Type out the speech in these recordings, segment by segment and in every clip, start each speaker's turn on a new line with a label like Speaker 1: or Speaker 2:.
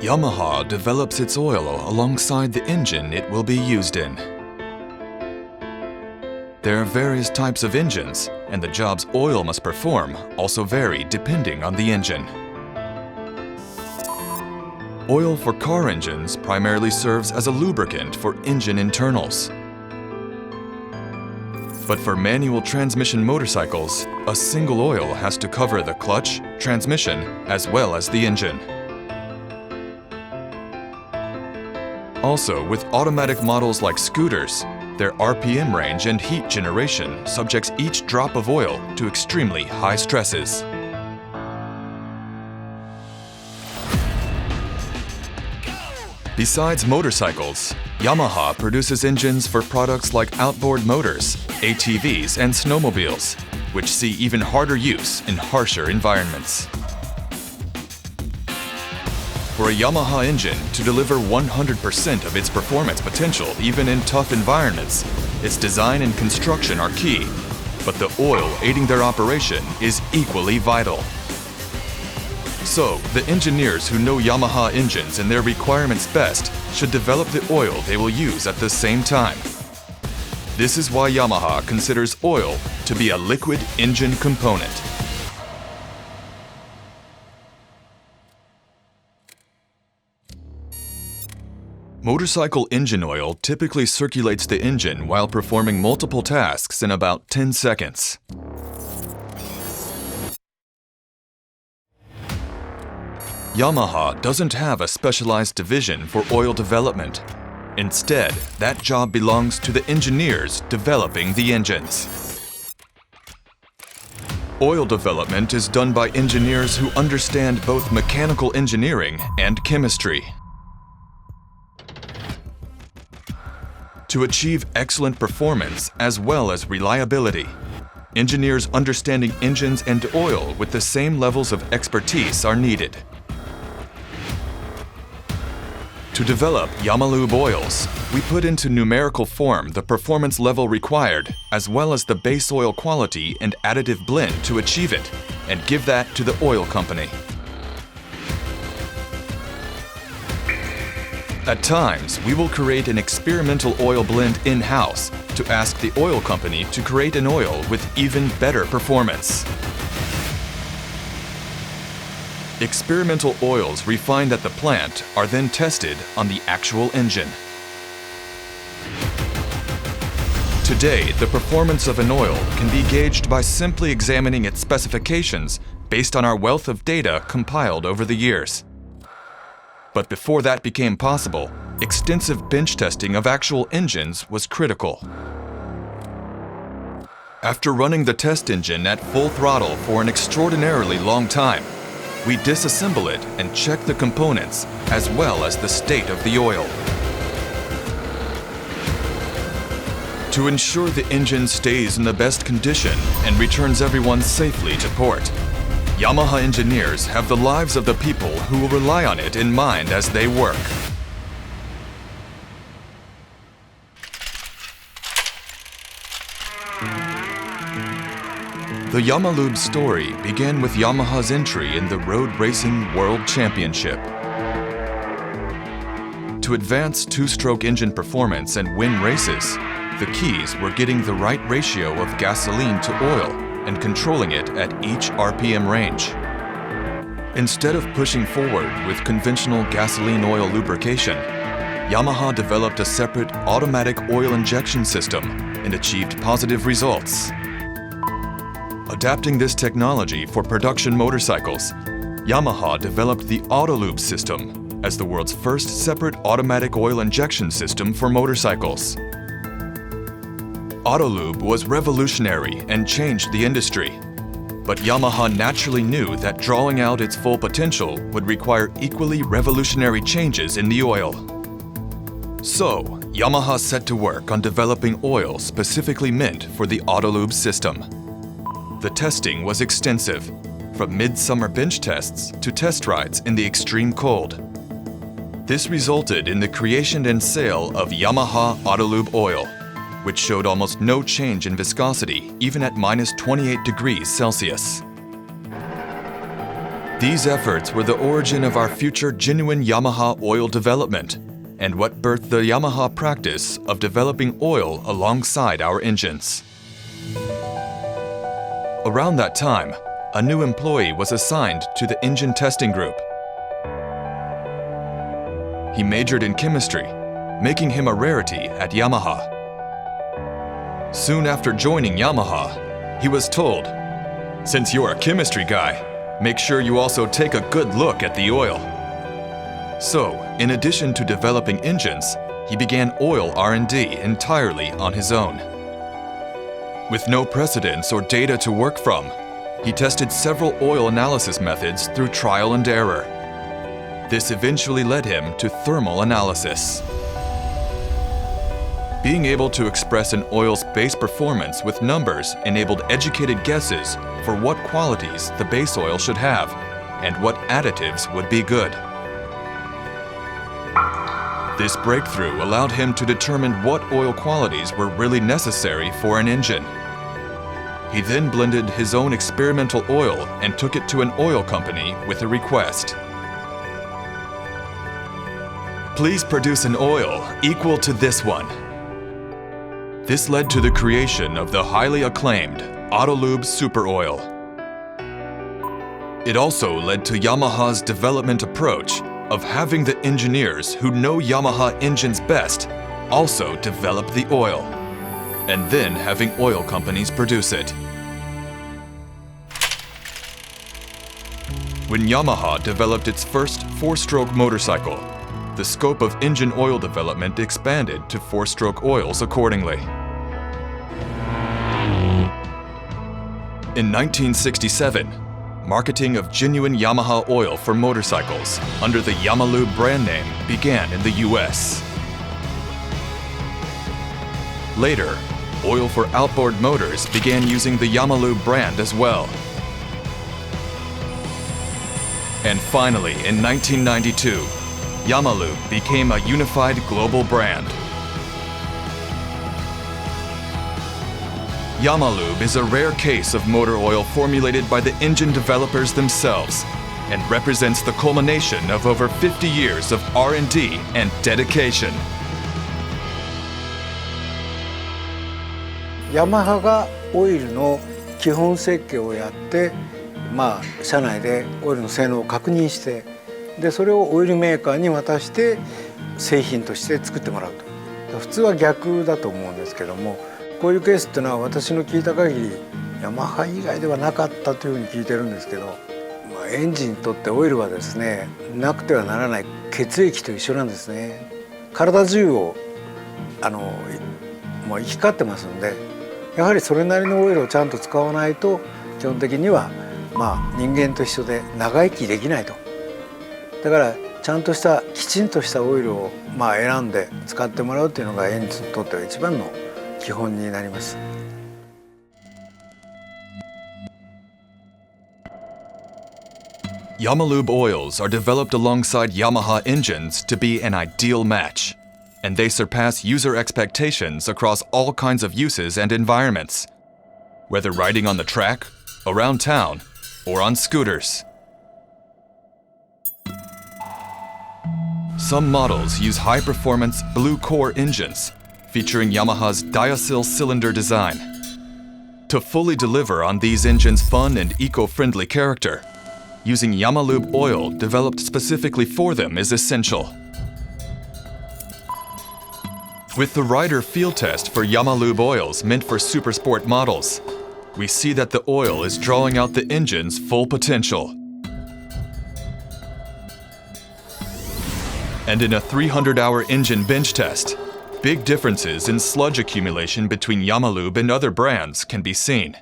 Speaker 1: Yamaha develops its oil alongside the engine it will be used in. There are various types of engines, and the jobs oil must perform also vary depending on the engine. Oil for car engines primarily serves as a lubricant for engine internals. But for manual transmission motorcycles, a single oil has to cover the clutch, transmission, as well as the engine. Also, with automatic models like scooters, their RPM range and heat generation subjects each drop of oil to extremely high stresses. Besides motorcycles, Yamaha produces engines for products like outboard motors, ATVs, and snowmobiles, which see even harder use in harsher environments. For a Yamaha engine to deliver 100% of its performance potential even in tough environments, its design and construction are key, but the oil aiding their operation is equally vital. So, the engineers who know Yamaha engines and their requirements best should develop the oil they will use at the same time. This is why Yamaha considers oil to be a liquid engine component. Motorcycle engine oil typically circulates the engine while performing multiple tasks in about 10 seconds. Yamaha doesn't have a specialized division for oil development. Instead, that job belongs to the engineers developing the engines. Oil development is done by engineers who understand both mechanical engineering and chemistry. To achieve excellent performance as well as reliability, engineers understanding engines and oil with the same levels of expertise are needed. To develop Yamalube oils, we put into numerical form the performance level required, as well as the base oil quality and additive blend to achieve it, and give that to the oil company. At times, we will create an experimental oil blend in-house to ask the oil company to create an oil with even better performance. Experimental oils refined at the plant are then tested on the actual engine. Today, the performance of an oil can be gauged by simply examining its specifications based on our wealth of data compiled over the years. But before that became possible, extensive bench testing of actual engines was critical. After running the test engine at full throttle for an extraordinarily long time, we disassemble it and check the components as well as the state of the oil. To ensure the engine stays in the best condition and returns everyone safely to port, Yamaha engineers have the lives of the people who will rely on it in mind as they work. The Yamalube story began with Yamaha's entry in the Road Racing World Championship. To advance two-stroke engine performance and win races, the keys were getting the right ratio of gasoline to oil and controlling it at each RPM range. Instead of pushing forward with conventional gasoline oil lubrication, Yamaha developed a separate automatic oil injection system and achieved positive results. Adapting this technology for production motorcycles, Yamaha developed the Autolube system as the world's first separate automatic oil injection system for motorcycles. Autolube was revolutionary and changed the industry, but Yamaha naturally knew that drawing out its full potential would require equally revolutionary changes in the oil. So, Yamaha set to work on developing oil specifically meant for the Autolube system. The testing was extensive, from midsummer bench tests to test rides in the extreme cold. This resulted in the creation and sale of Yamaha Autolube oil, which showed almost no change in viscosity even at -28 degrees Celsius. These efforts were the origin of our future genuine Yamaha oil development and what birthed the Yamaha practice of developing oil alongside our engines. Around that time, a new employee was assigned to the engine testing group. He majored in chemistry, making him a rarity at Yamaha. Soon after joining Yamaha, he was told, "Since you're a chemistry guy, make sure you also take a good look at the oil." So, in addition to developing engines, he began oil R&D entirely on his own. With no precedents or data to work from, he tested several oil analysis methods through trial and error. This eventually led him to thermal analysis. Being able to express an oil's base performance with numbers enabled educated guesses for what qualities the base oil should have and what additives would be good. This breakthrough allowed him to determine what oil qualities were really necessary for an engine. He then blended his own experimental oil and took it to an oil company with a request. "Please produce an oil equal to this one." This led to the creation of the highly acclaimed Autolube Super Oil. It also led to Yamaha's development approach of having the engineers who know Yamaha engines best also develop the oil, and then having oil companies produce it. When Yamaha developed its first four-stroke motorcycle, the scope of engine oil development expanded to four-stroke oils accordingly. In 1967, marketing of genuine Yamaha oil for motorcycles under the Yamalube brand name began in the US. Later, oil for outboard motors began using the Yamalube brand as well. And finally, in 1992, Yamalube became a unified global brand. Yamalube is a rare case of motor oil formulated by the engine developers themselves and represents the culmination of over 50 years of R&D and dedication.
Speaker 2: ヤマハがオイルの基本設計をやって、社内でオイルの性能を確認して、でそれをオイルメーカーに渡して製品として作ってもらうと。普通は逆だと思うんですけども、こういうケースっていうのは私の聞いた限りヤマハ以外ではなかったというふうに聞いてるんですけど、エンジンにとってオイルはですね、なくてはならない血液と一緒なんですね。体中をもう行き交ってますんで、やはりそれなりのオイルをちゃんと使わないと基本的には人間と一緒で長生きできないと。だからちゃんとしたきちんとしたオイルを選んで使ってもらうっていうのがエンジンにとっては一番の基本になります。
Speaker 1: Yamalube oils are developed alongside Yamaha engines to be an ideal match, and they surpass user expectations across all kinds of uses and environments, whether riding on the track, around town, or on scooters. Some models use high-performance blue core engines, featuring Yamaha's diacyl cylinder design. To fully deliver on these engines' fun and eco-friendly character, using Yamalube oil developed specifically for them is essential. With the rider field test for Yamalube oils meant for supersport models, we see that the oil is drawing out the engine's full potential. And in a 300-hour engine bench test, big differences in sludge accumulation between Yamalube and other brands can be seen.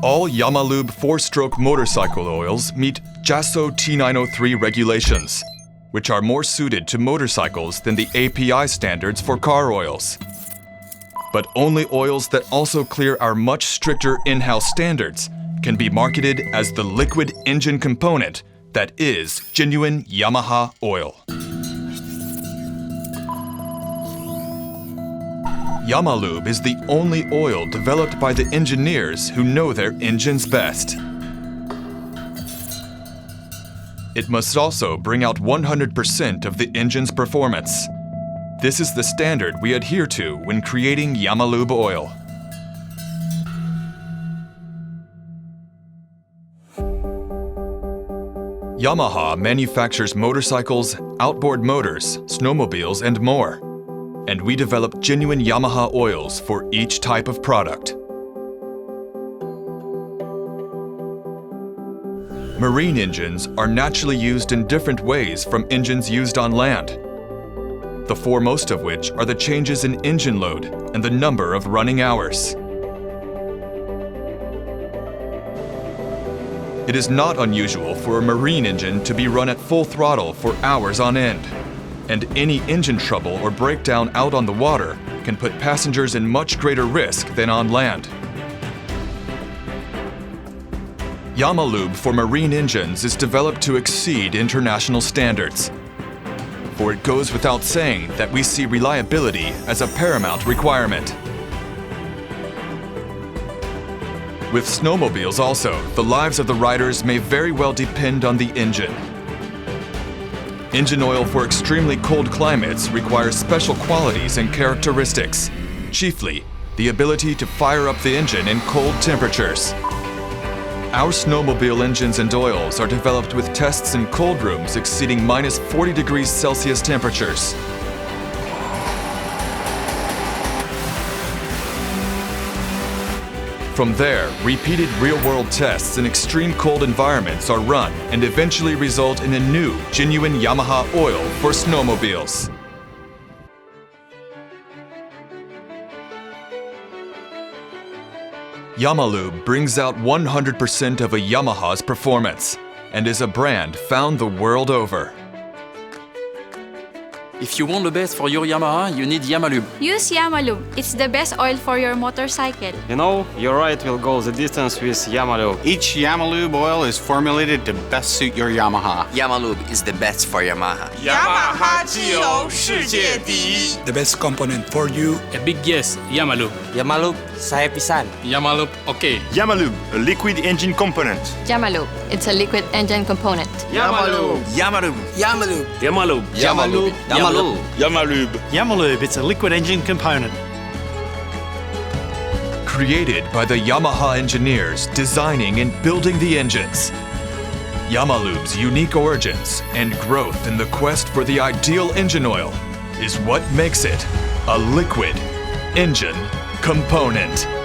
Speaker 1: All Yamalube four-stroke motorcycle oils meet JASO T903 regulations, which are more suited to motorcycles than the API standards for car oils. But only oils that also clear our much stricter in-house standards can be marketed as the liquid engine component that is genuine Yamaha oil. Yamalube is the only oil developed by the engineers who know their engines best. it must also bring out 100% of the engine's performance. This is the standard we adhere to when creating Yamalube oil. Yamaha manufactures motorcycles, outboard motors, snowmobiles, and more. And we develop genuine Yamaha oils for each type of product. Marine engines are naturally used in different ways from engines used on land, the foremost of which are the changes in engine load and the number of running hours. It is not unusual for a marine engine to be run at full throttle for hours on end, and any engine trouble or breakdown out on the water can put passengers in much greater risk than on land. Yamalube for marine engines is developed to exceed international standards. For it goes without saying that we see reliability as a paramount requirement. With snowmobiles also, the lives of the riders may very well depend on the engine. Engine oil for extremely cold climates requires special qualities and characteristics, chiefly the ability to fire up the engine in cold temperatures. Our snowmobile engines and oils are developed with tests in cold rooms exceeding minus 40 degrees Celsius temperatures. From there, repeated real-world tests in extreme cold environments are run and eventually result in a new, genuine Yamaha oil for snowmobiles. Yamalube brings out 100% of a Yamaha's performance and is a brand found the world over.
Speaker 3: If you want the best for your Yamaha, you need Yamalube.
Speaker 4: Use Yamalube. It's the best oil for your motorcycle.
Speaker 5: You know, your ride will go the distance with Yamalube.
Speaker 6: Each Yamalube oil is formulated to best suit your Yamaha.
Speaker 7: Yamalube is the best for Yamaha.
Speaker 8: Yamaha 机油世界第一
Speaker 9: The best component for you.
Speaker 10: A big yes, Yamalube.
Speaker 11: Yamalube, saya pisan.
Speaker 10: Yamalube, okay.
Speaker 12: Yamalube, a liquid engine component.
Speaker 13: Yamalube, it's a liquid engine component.
Speaker 7: Yamalube. Yamalube.
Speaker 11: Yamalube.
Speaker 10: Yamalube.
Speaker 7: Yamalube. Yamalube.
Speaker 12: Yamalube.
Speaker 14: Yamalube, it's a liquid engine component.
Speaker 1: Created by the Yamaha engineers designing and building the engines. Yamalube's unique origins and growth in the quest for the ideal engine oil is what makes it a liquid engine component.